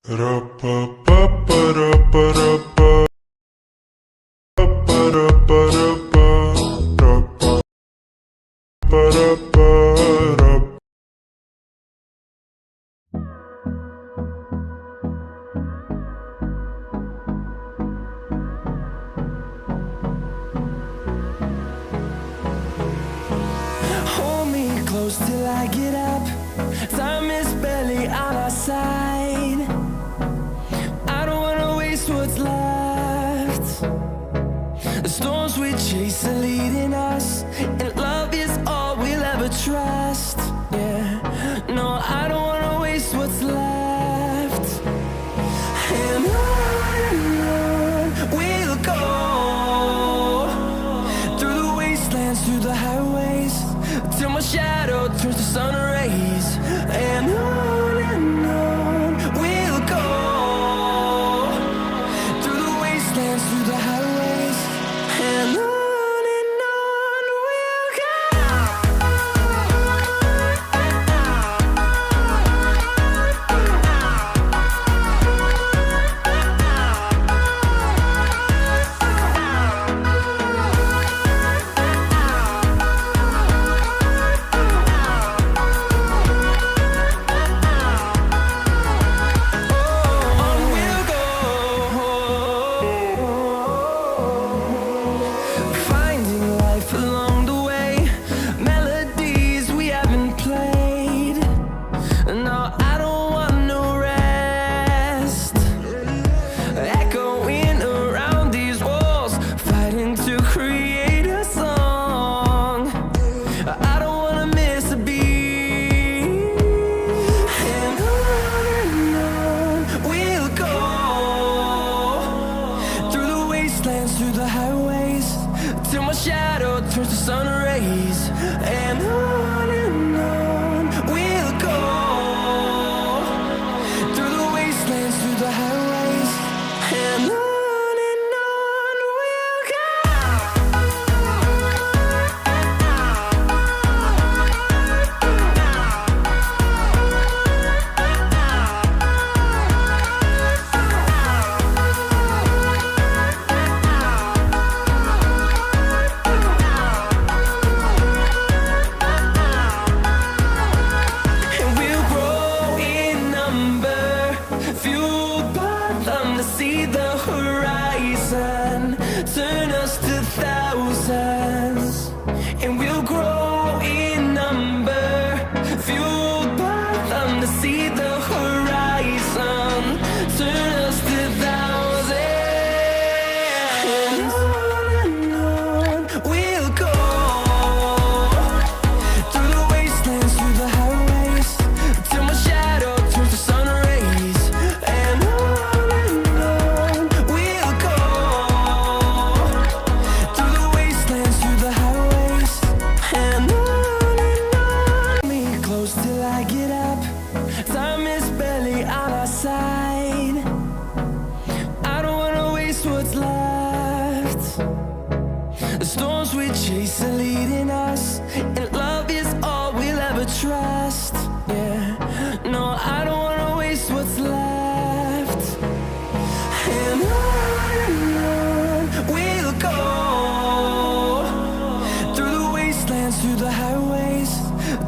Hold me close till I get up. Time is barely on our side. I don't wanna waste what's left. The storms we chase are leading us, and love is all we'll ever trust. Yeah, no, I don't wanna waste what's left. And on we'll go, through the wastelands, through the highways, till my shadow turns to sun rays. And on we'll go, through the wastelands, through the highways, and on we'll go. Through the highways, till my shadow turns to sun rays. And on we'll go, through the wastelands, through the highways, and on we'll go. See the horizon, turn us to thousands, and we'll grow in number, fueled by them to see the horizon, turn us to thousands, and on we'll go, through the wastelands, through the highways, till my shadow turns to sun rays. And till I get up, time is barely on our side. I don't wanna waste what's left. The storms we chase are leading us, and love is all we'll ever trust. Yeah, no, I don't wanna waste what's left. And on we'll go, through the wastelands, through the highways,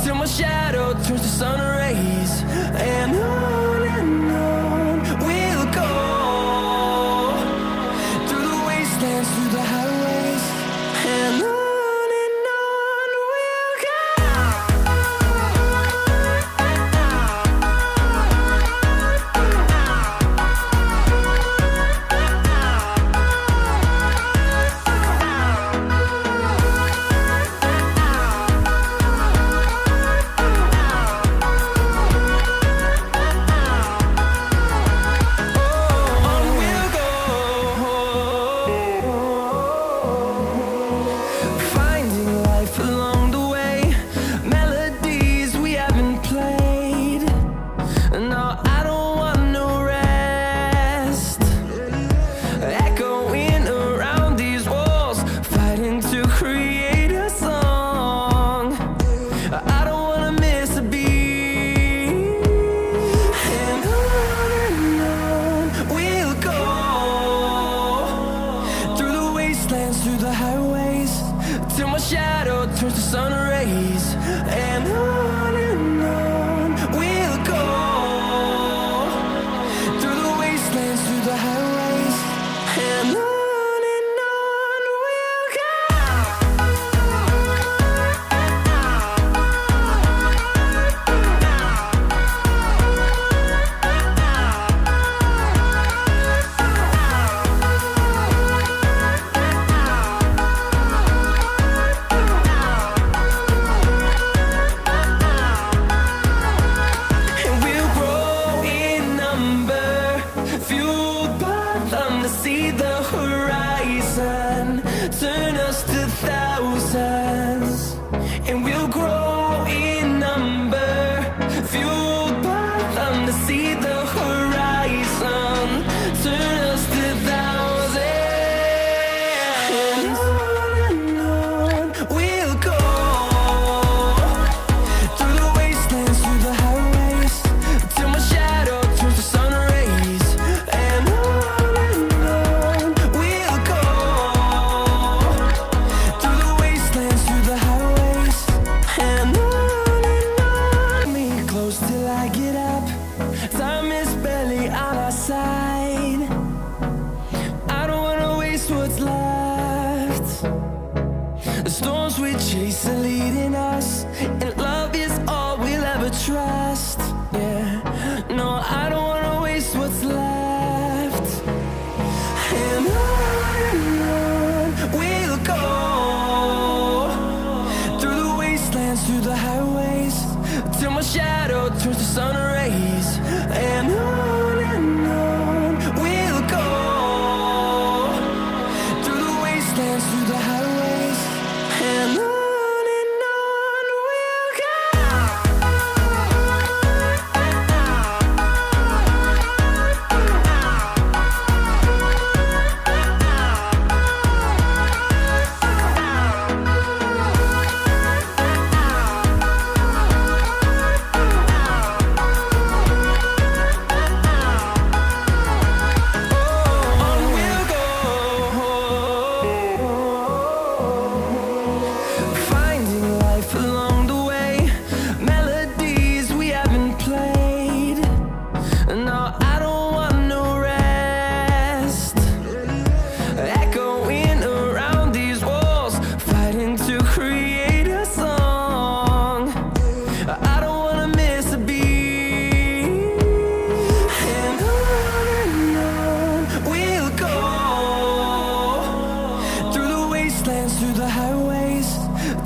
till my shadow turns to sun rays. And on we'll go, through the wastelands, through the highways, and on we'll go. I don't wanna miss a beat. And on till my shadow turns to sun rays. And on we'll go, through the wastelands, through the highways, and on we'll go. See the horizon turn us to thousands, and we'll grow in number, fueled by them. To see the horizon turn us to thousands, and on we'll go, through the wastelands, through the highways, till my shadow turns to sun rays. And time is barely on our side. I don't wanna waste what's left. The storms we chase are leading us, and love is all we'll ever trust. Yeah, no, I don't wanna waste what's left. And on we'll go, through the wastelands, through the highways, till my shadow turns to sun rays. And on we'll go, through the wastelands, through the highways, and on we'll go. Through the highways,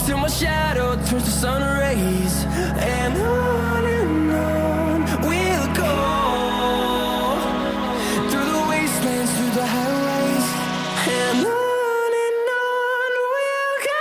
till my shadow turns to sun rays. And on we'll go, through the wastelands, through the highways, and on we'll go.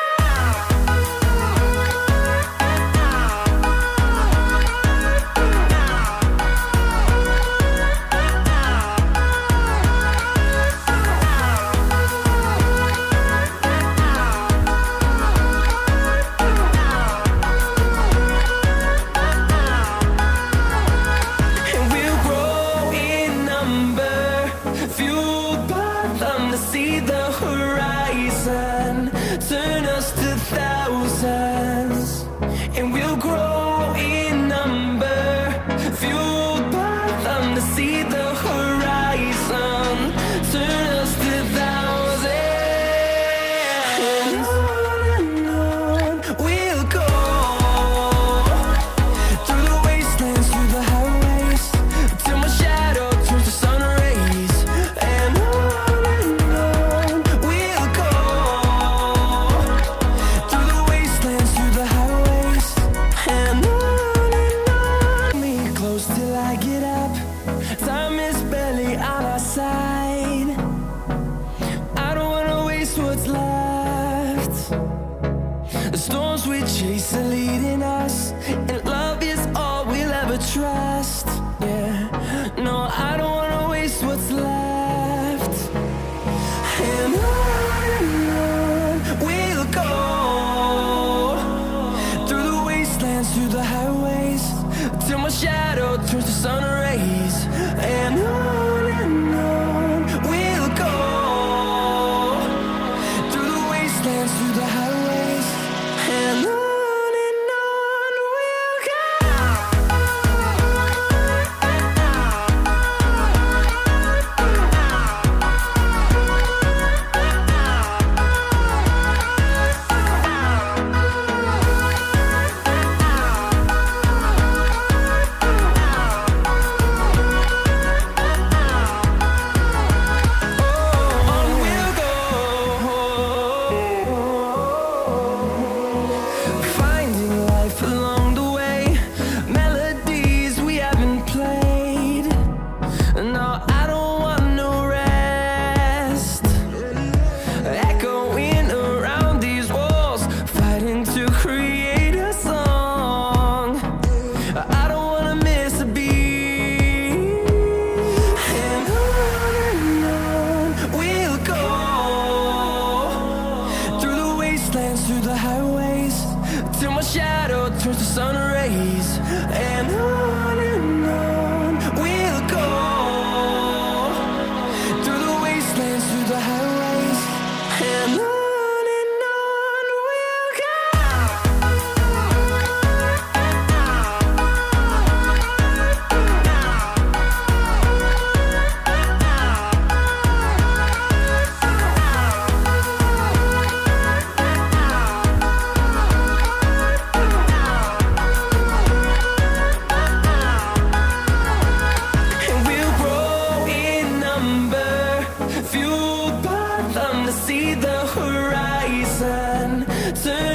See the horizon turn us to thousands, and we'll grow in number, fueled by them. To see the horizon turn us to thousands, and on we'll go, through the wastelands, through the highways, till my shadow turns to sun rays. And time is barely on our side. I don't wanna waste what's left. The storms we chase are leading us, and love is all we'll ever trust. Yeah, no, I don't wanna waste what's left. And on we'll go, through the wastelands, through the highways, till my shadow turns to sun rays. And on we'll go, through the wastelands, through the highways. wastelands, through the highways, till my shadow turns to sun rays. And on we'll go, through the wastelands, through the highways, and on we'll go. And we'll grow in number, fueled by them to see the horizon. Turn